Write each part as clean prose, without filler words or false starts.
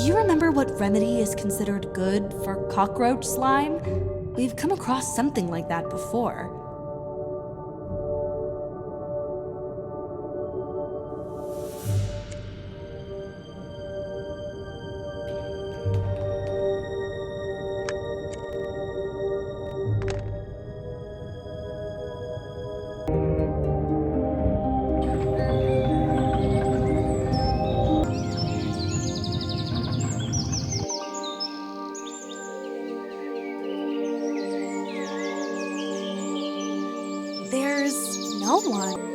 you remember what remedy is considered good for cockroach slime? We've come across something like that before. There's no one.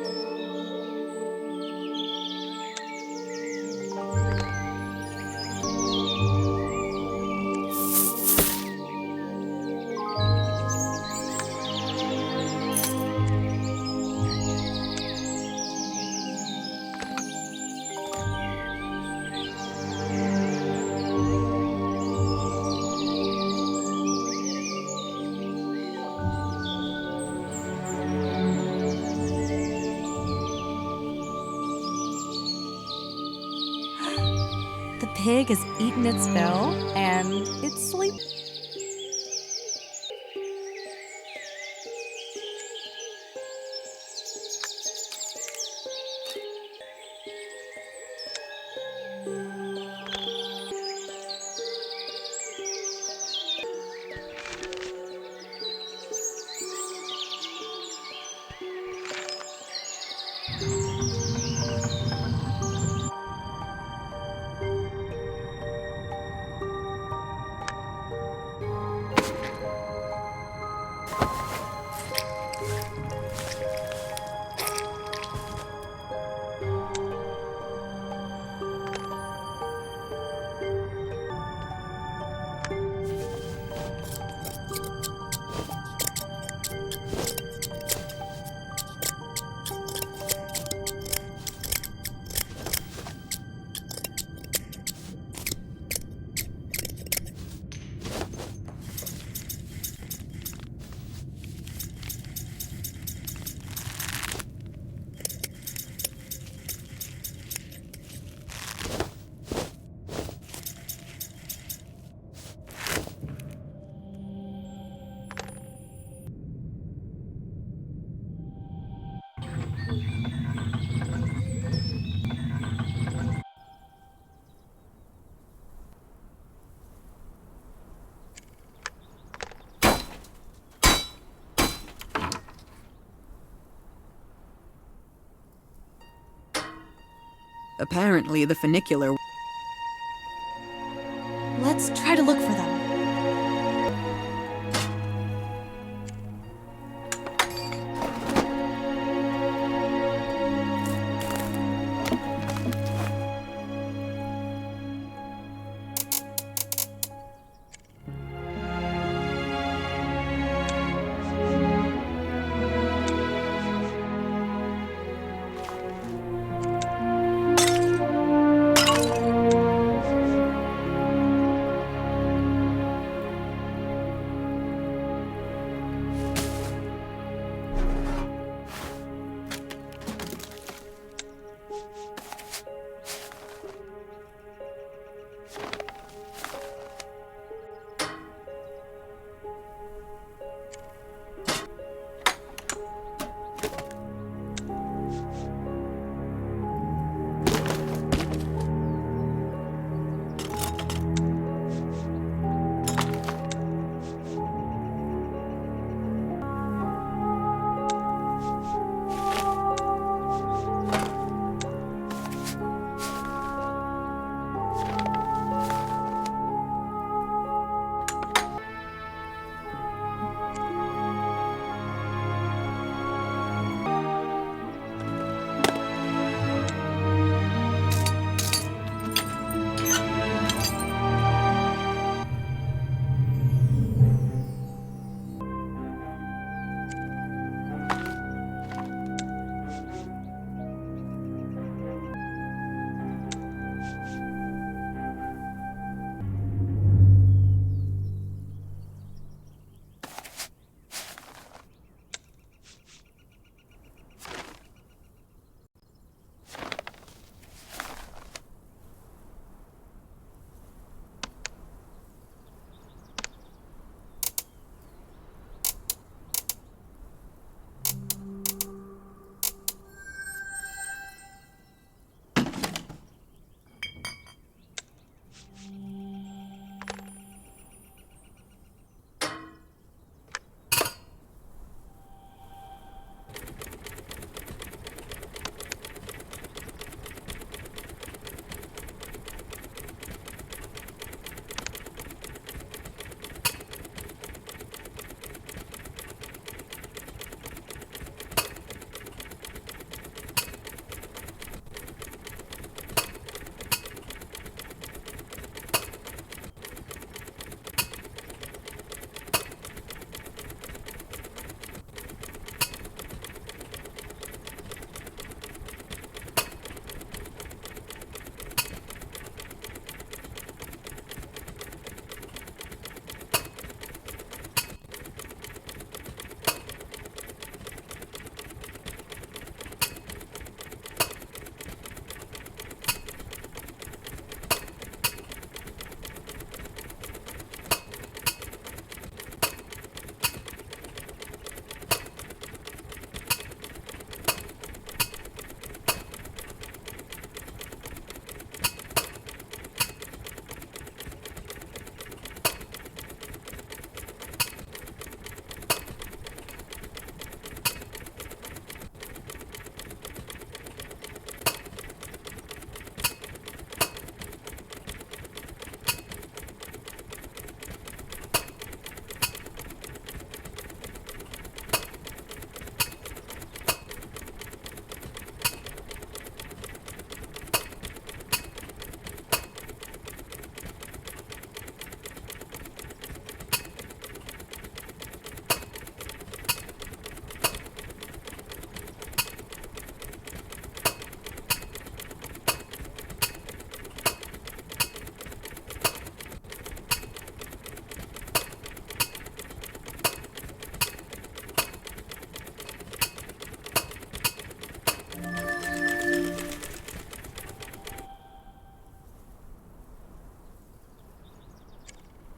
The pig has eaten its fill, and it's sleeping. Apparently, the funicular... Let's try to look for them.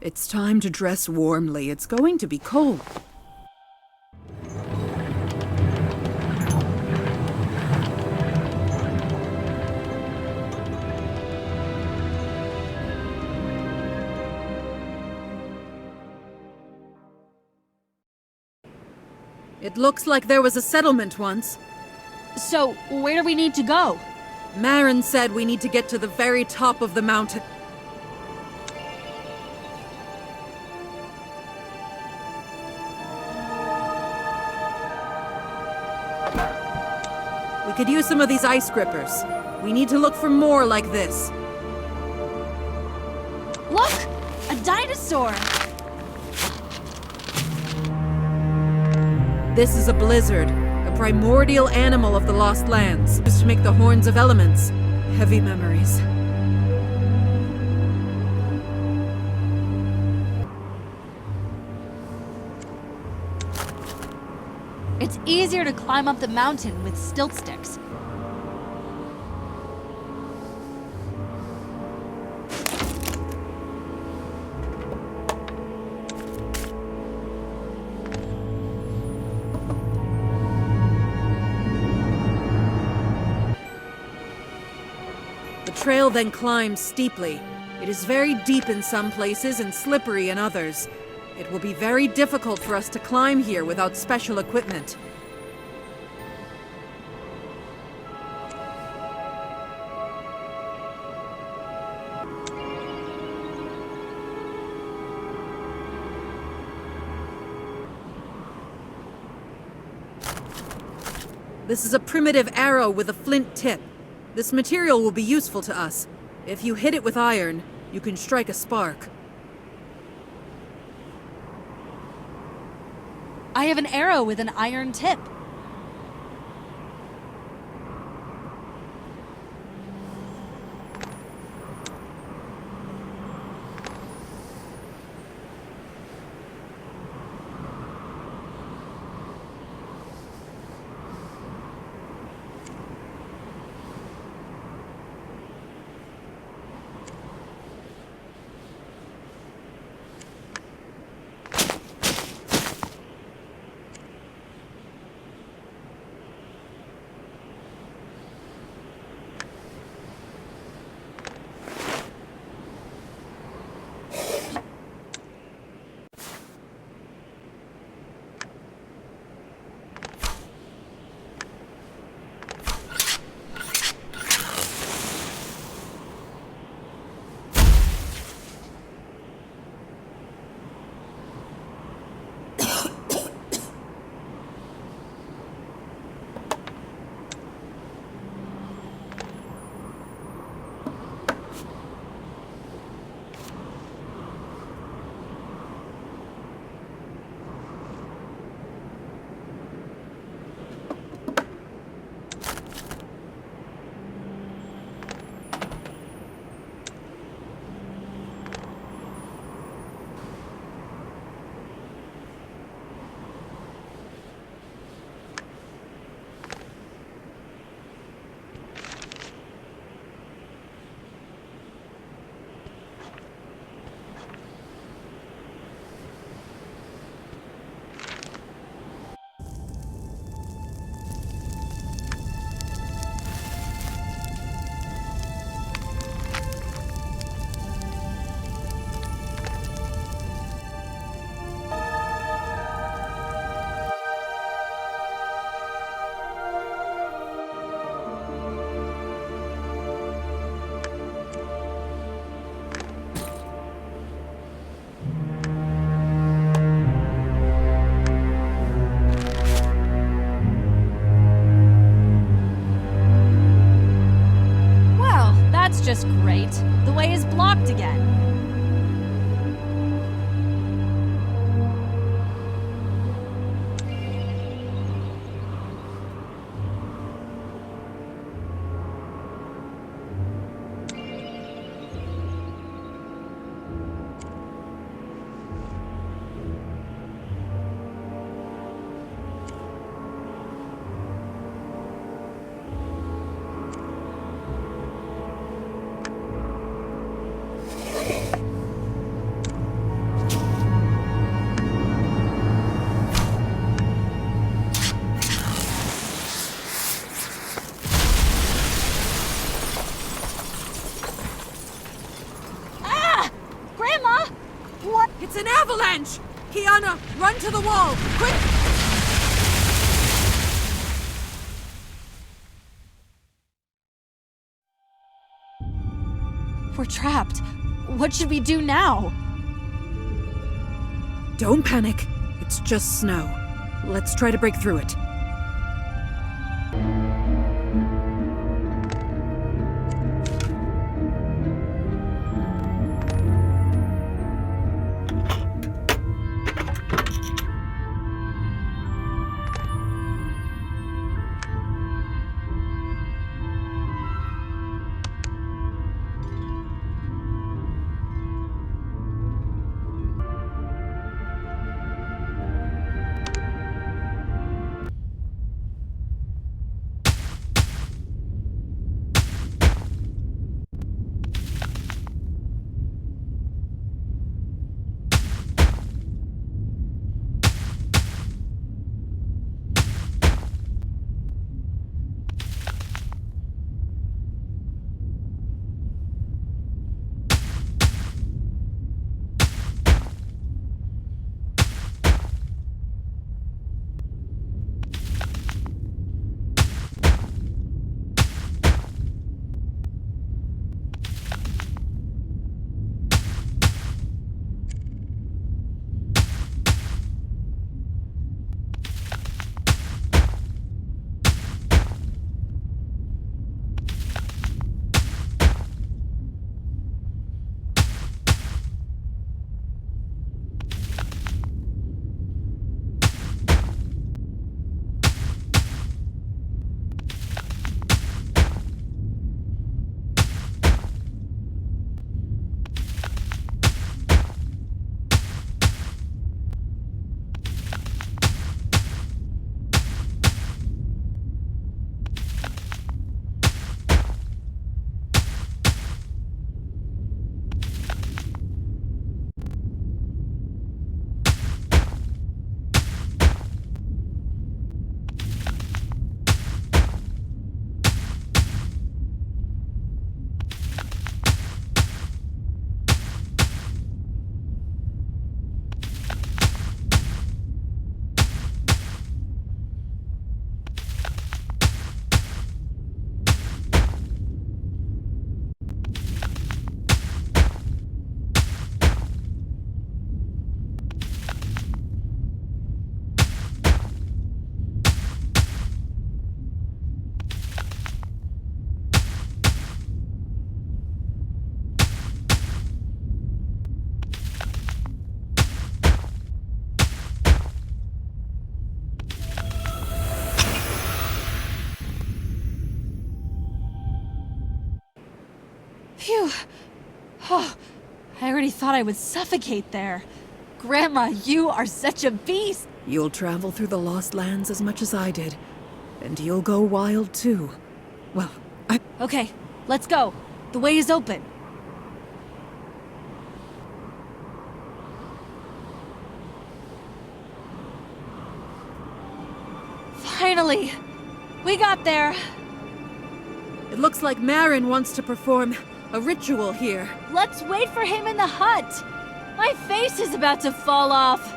It's time to dress warmly. It's going to be cold. It looks like there was a settlement once. So, where do we need to go? Marin said we need to get to the very top of the mountain. We could use some of these ice grippers. We need to look for more like this. Look! A dinosaur! This is a blizzard, a primordial animal of the Lost Lands, used to make the horns of elements. Heavy memories. It's easier to climb up the mountain with stilt sticks. The trail then climbs steeply. It is very deep in some places and slippery in others. It will be very difficult for us to climb here without special equipment. This is a primitive arrow with a flint tip. This material will be useful to us. If you hit it with iron, you can strike a spark. I have an arrow with an iron tip. Just great. The way is blocked again. It's an avalanche! Kiana, run to the wall! Quick! We're trapped. What should we do now? Don't panic. It's just snow. Let's try to break through it. Phew. Oh, I already thought I would suffocate there. Grandma, you are such a beast! You'll travel through the Lost Lands as much as I did. And you'll go wild too. Well, Okay, let's go. The way is open. Finally! We got there! It looks like Marin wants to perform a ritual here. Let's wait for him in the hut! My face is about to fall off!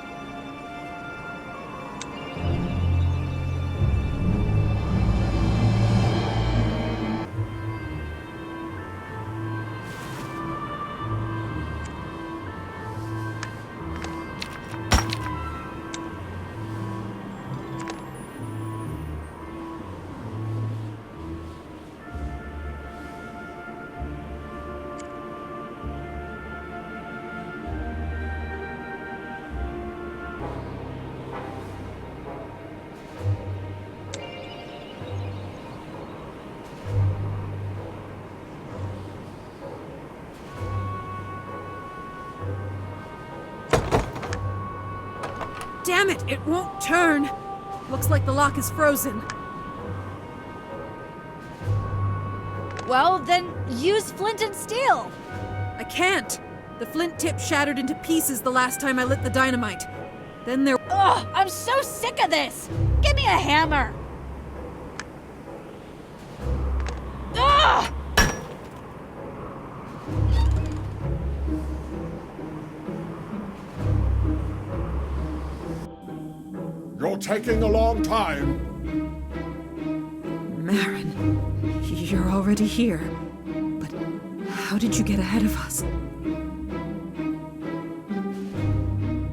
Damn it, it won't turn. Looks like the lock is frozen. Well, then use flint and steel! I can't. The flint tip shattered into pieces the last time I lit the dynamite. Then there— Ugh, I'm so sick of this! Give me a hammer! Ugh! taking a long time. Marin, you're already here. But how did you get ahead of us?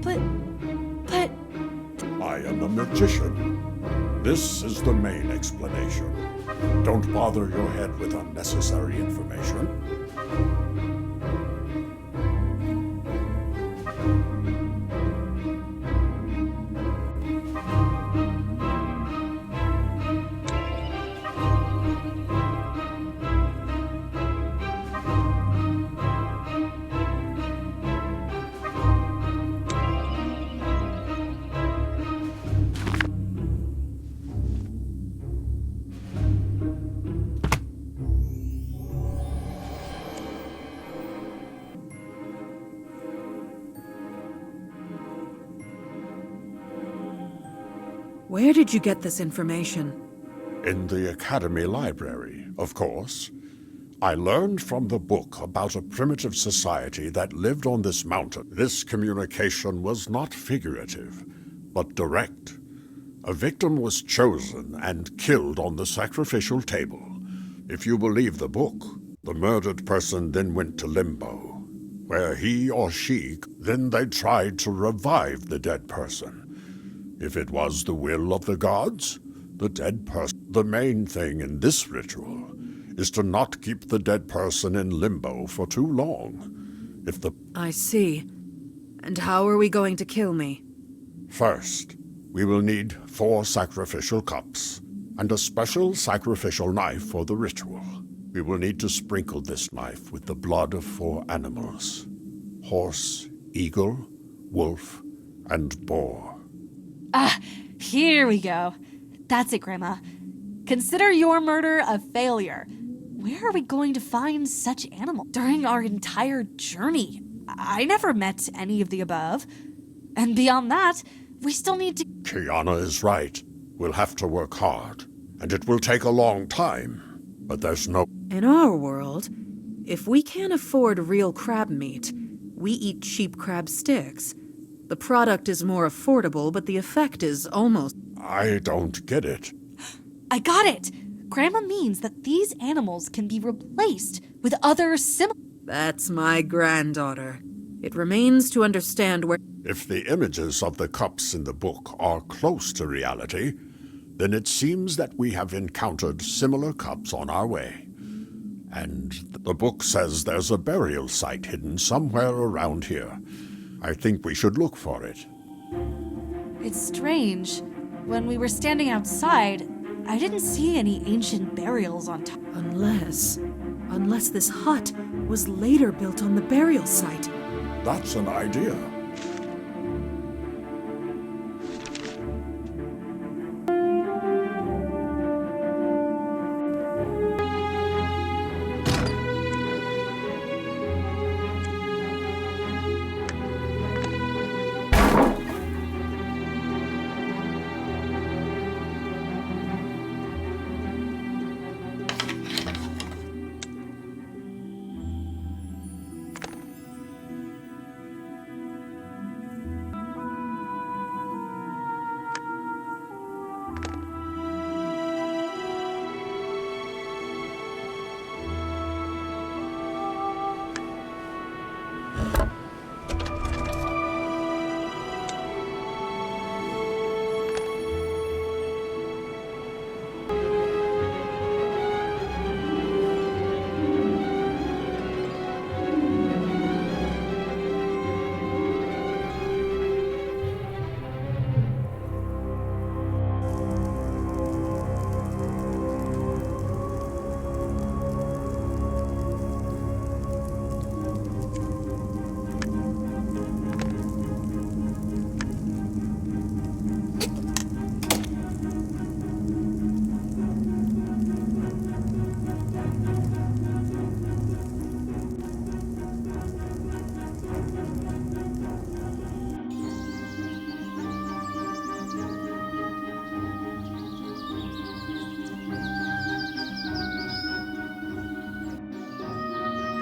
But... I am a magician. This is the main explanation. Don't bother your head with unnecessary information. Where did you get this information? In the Academy Library, of course. I learned from the book about a primitive society that lived on this mountain. This communication was not figurative, but direct. A victim was chosen and killed on the sacrificial table. If you believe the book, the murdered person then went to limbo, where he or she, then they tried to revive the dead person. If it was the will of the gods, the dead person... The main thing in this ritual is to not keep the dead person in limbo for too long. If the... I see. And how are we going to kill me? First, we will need 4 sacrificial cups and a special sacrificial knife for the ritual. We will need to sprinkle this knife with the blood of 4 animals: horse, eagle, wolf, and boar. Ah, here we go. That's it, Grandma. Consider your murder a failure. Where are we going to find such animals? During our entire journey, I never met any of the above. And beyond that, we still need to... Kiana is right. We'll have to work hard, and it will take a long time. But there's no... In our world, if we can't afford real crab meat, we eat cheap crab sticks. The product is more affordable, but the effect is almost... I don't get it. I got it! Grandma means that these animals can be replaced with other similar... That's my granddaughter. It remains to understand where... If the images of the cups in the book are close to reality, then it seems that we have encountered similar cups on our way. And the book says there's a burial site hidden somewhere around here. I think we should look for it. It's strange. When we were standing outside, I didn't see any ancient burials on top. Unless this hut was later built on the burial site. That's an idea.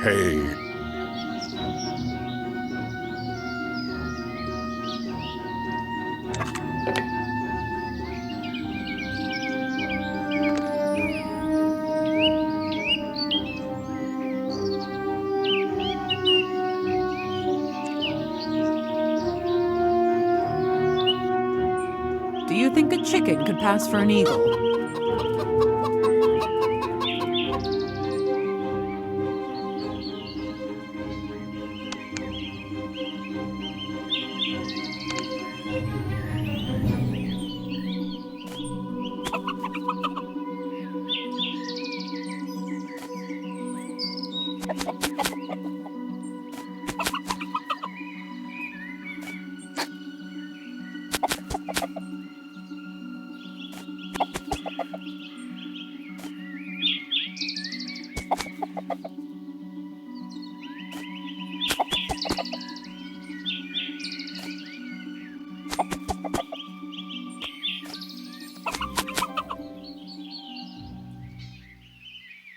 Hey. chicken could pass for an eagle.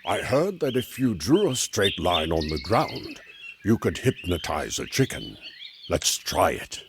I heard that if you drew a straight line on the ground, you could hypnotize a chicken. Let's try it.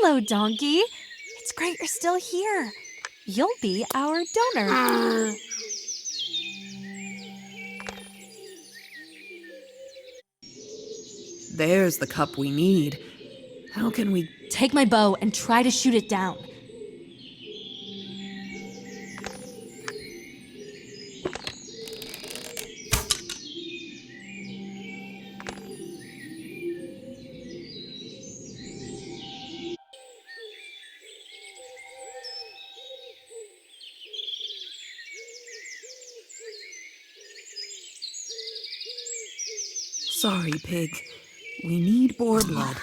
Hello, Donkey. It's great you're still here. You'll be our donor. There's the cup we need. How can we... Take my bow and try to shoot it down. Sorry, Pig. We need boar blood.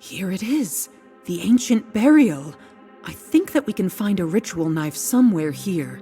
Here it is. The ancient burial. I think that we can find a ritual knife somewhere here.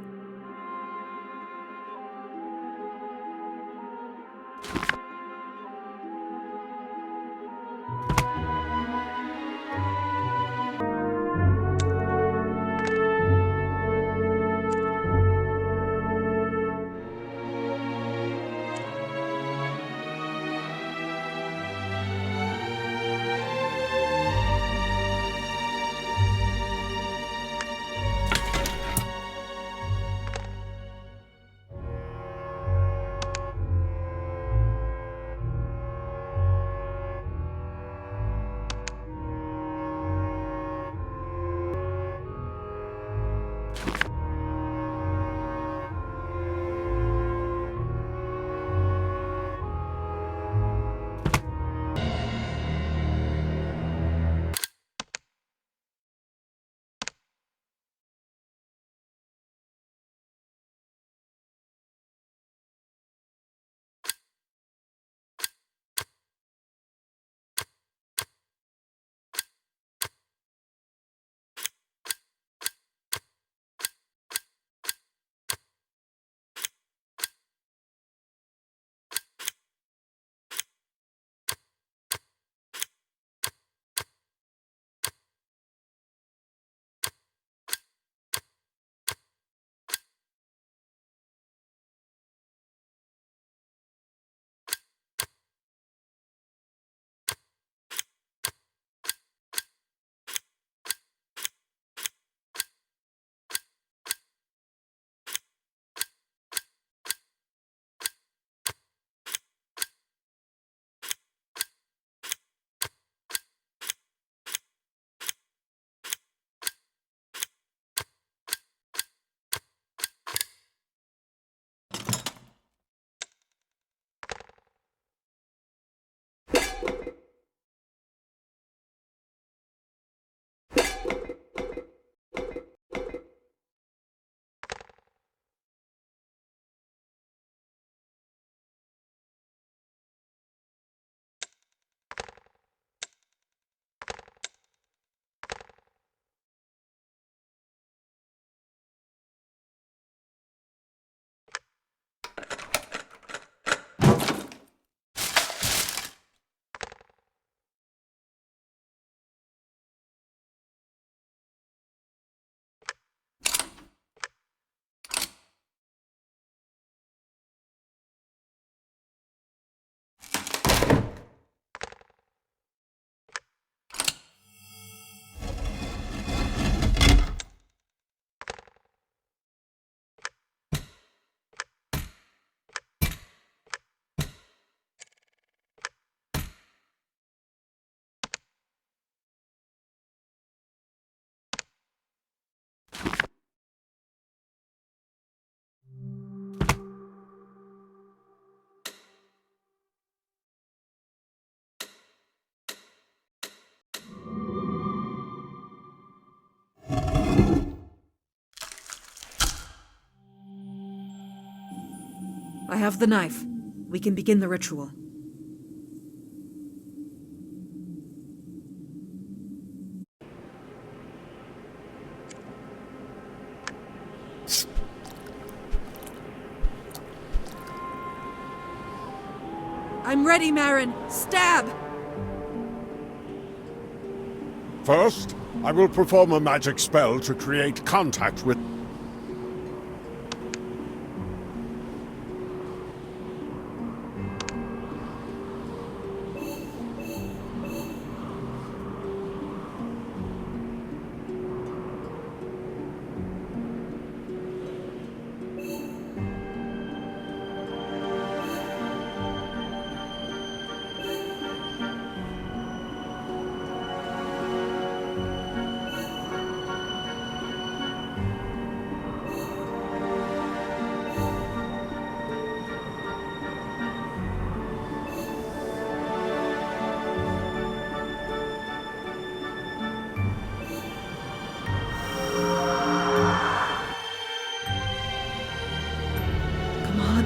I have the knife. We can begin the ritual. I'm ready, Marin. Stab! First, I will perform a magic spell to create contact with...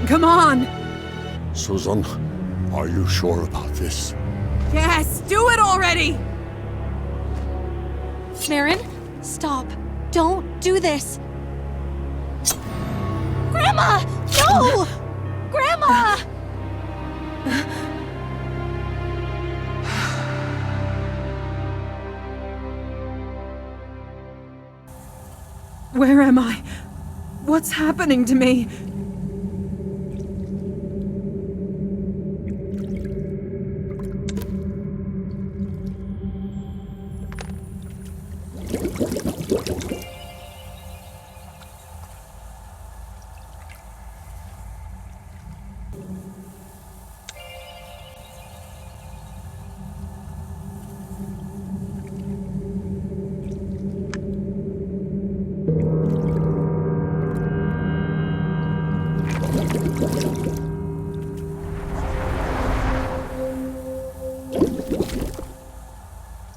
Come on! Susan, are you sure about this? Yes, do it already! Marin, stop. Don't do this. Grandma! No! Grandma! Where am I? What's happening to me?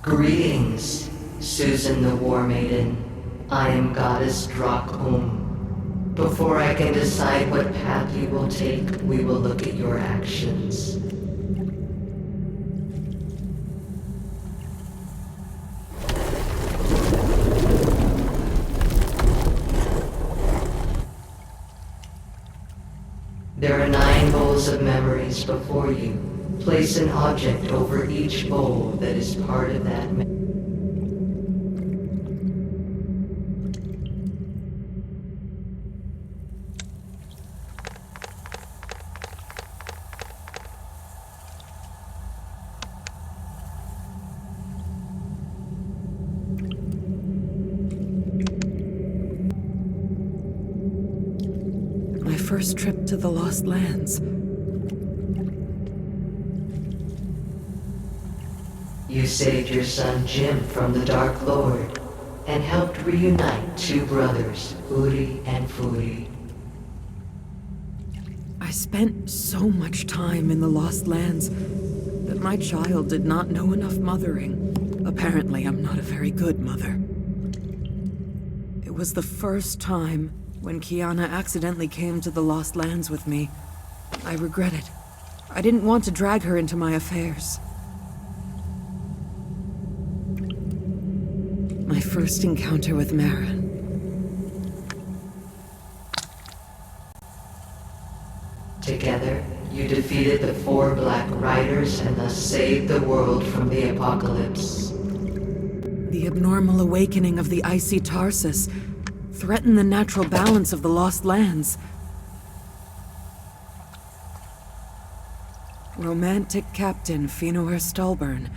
Greetings, Susan the War Maiden. I am Goddess Drakum. Before I can decide what path you will take, we will look at your actions. There are 9 bowls of memories before you. Place an object over each bowl that is part of that memory. My first trip to the Lost Lands. You saved your son Jim from the Dark Lord and helped reunite 2 brothers, Uri and Furi. I spent so much time in the Lost Lands that my child did not know enough mothering. Apparently, I'm not a very good mother. It was the first time when Kiana accidentally came to the Lost Lands with me. I regret it. I didn't want to drag her into my affairs. My first encounter with Marin. Together, you defeated the 4 Black Riders and thus saved the world from the apocalypse. The abnormal awakening of the icy Tarsus threatened the natural balance of the Lost Lands. Romantic Captain Finor Stolburn.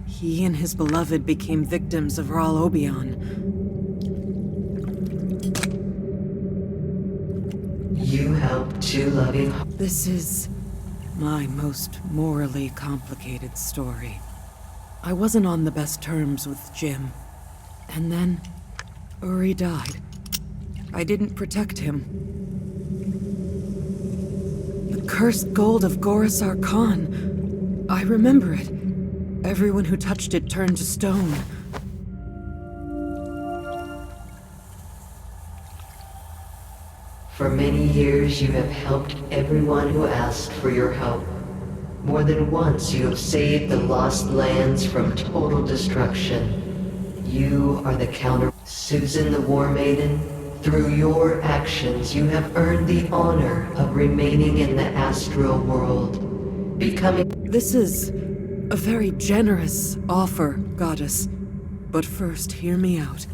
He and his beloved became victims of Ral Obion. You helped 2 loving This is my most morally complicated story. I wasn't on the best terms with Jim. And then, Uri died. I didn't protect him. The cursed gold of Gorisar Khan. I remember it. Everyone who touched it turned to stone. For many years, you have helped everyone who asked for your help. More than once, you have saved the Lost Lands from total destruction. You are the counter. Susan the War Maiden, through your actions, you have earned the honor of remaining in the astral world, becoming... This is a very generous offer, Goddess. But first, hear me out.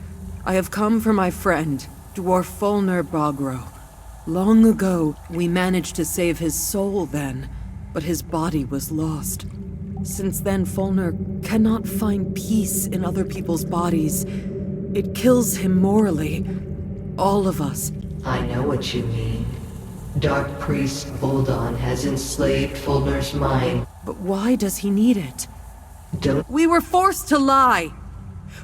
I have come for my friend, Dwarf Fulner Bogro. Long ago, we managed to save his soul then, but his body was lost. Since then, Fulner cannot find peace in other people's bodies. It kills him morally. All of us. I know what you mean. Dark Priest Boldon has enslaved Fulner's mind. But why does he need it? Don't... We were forced to lie!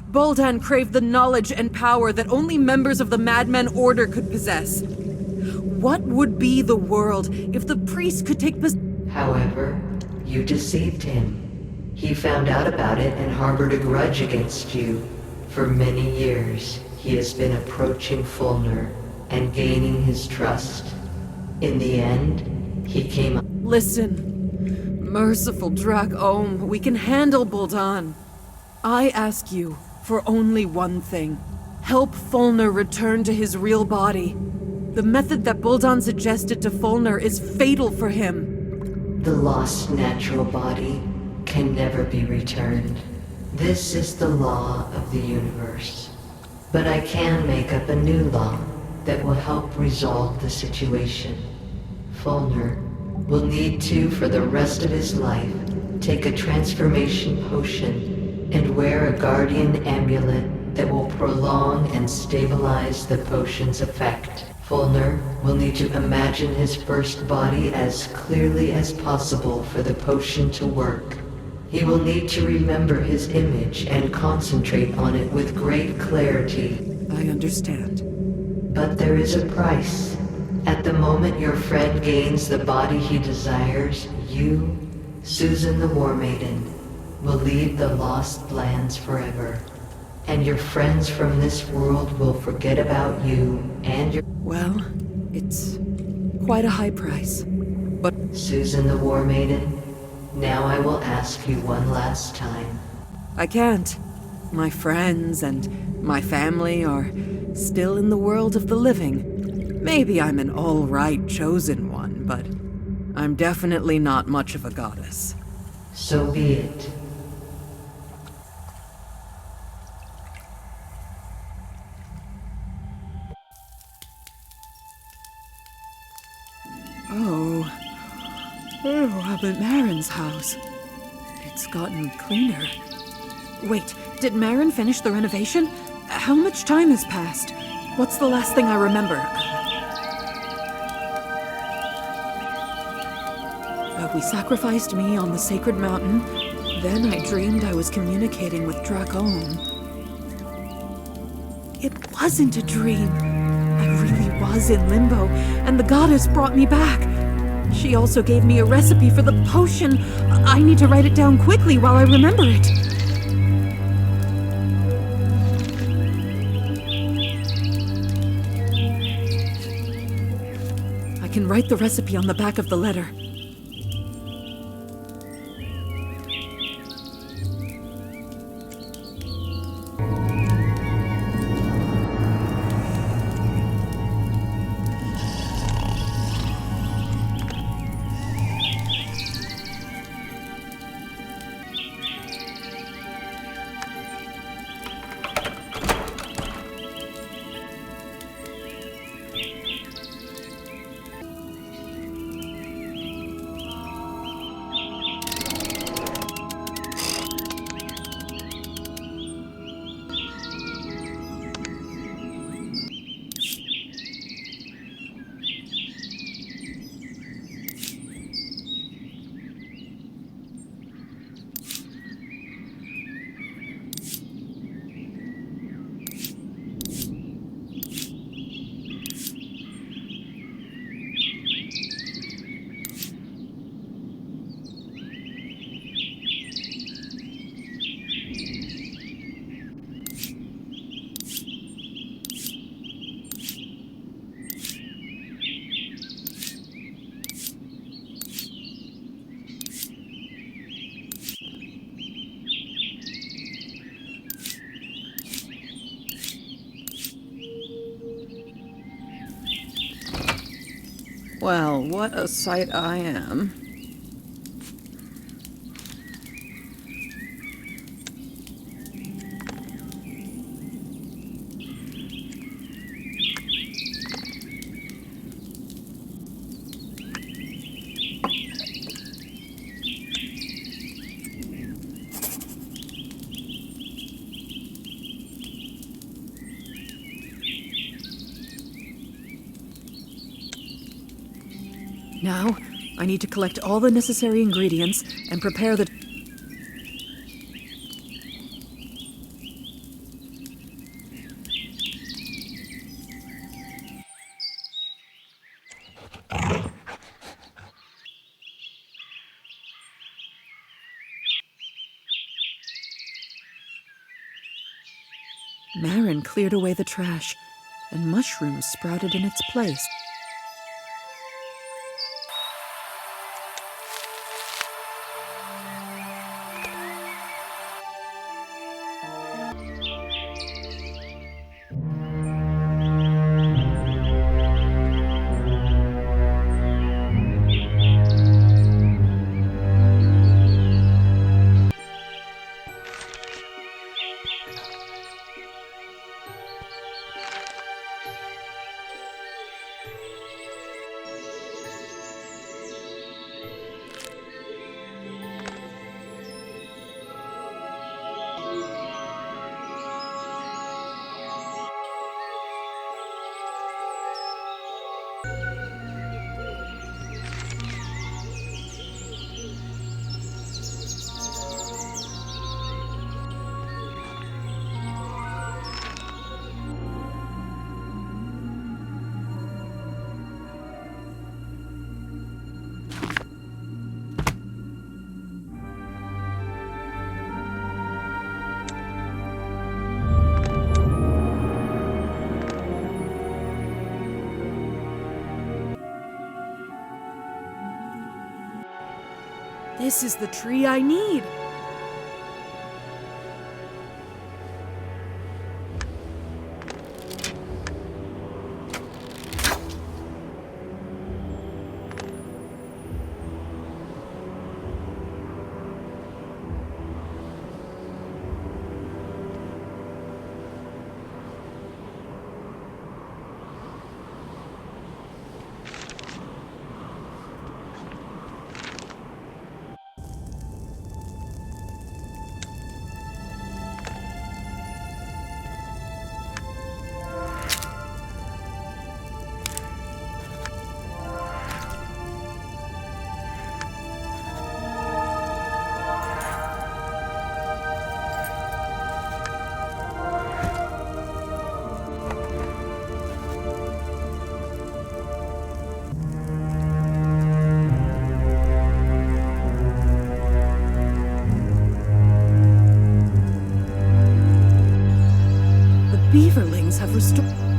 Boldan craved the knowledge and power that only members of the Madmen Order could possess. What would be the world if the priest could take However, you deceived him. He found out about it and harbored a grudge against you. For many years, he has been approaching Fulner and gaining his trust. In the end, he came... Listen, merciful Drak Ohm, we can handle Boldan. I ask you, For only one thing. Help Fulner return to his real body. The method that Buldan suggested to Fulner is fatal for him. The lost natural body can never be returned. This is the law of the universe. But I can make up a new law that will help resolve the situation. Fulner will need to, for the rest of his life, take a transformation potion and wear a guardian amulet that will prolong and stabilize the potion's effect. Fulner will need to imagine his first body as clearly as possible for the potion to work. He will need to remember his image and concentrate on it with great clarity. I understand. But there is a price. At the moment your friend gains the body he desires, you, Susan the War Maiden, will leave the Lost Lands forever. And your friends from this world will forget about you and your... Well, it's quite a high price. But Susan the War Maiden, now I will ask you one last time. I can't. My friends and my family are still in the world of the living. Maybe I'm an all-right chosen one, but I'm definitely not much of a goddess. So be it. I'm at Marin's house. It's gotten cleaner. Wait, did Marin finish the renovation? How much time has passed? What's the last thing I remember? We sacrificed me on the sacred mountain. Then I dreamed I was communicating with Dracon. It wasn't a dream. I really was in limbo, and the goddess brought me back. She also gave me a recipe for the potion. I need to write it down quickly while I remember it. I can write the recipe on the back of the letter. Well, what a sight I am. Now, I need to collect all the necessary ingredients and prepare the... Marin cleared away the trash, and mushrooms sprouted in its place. This is the tree I need. Beaverlings have restored.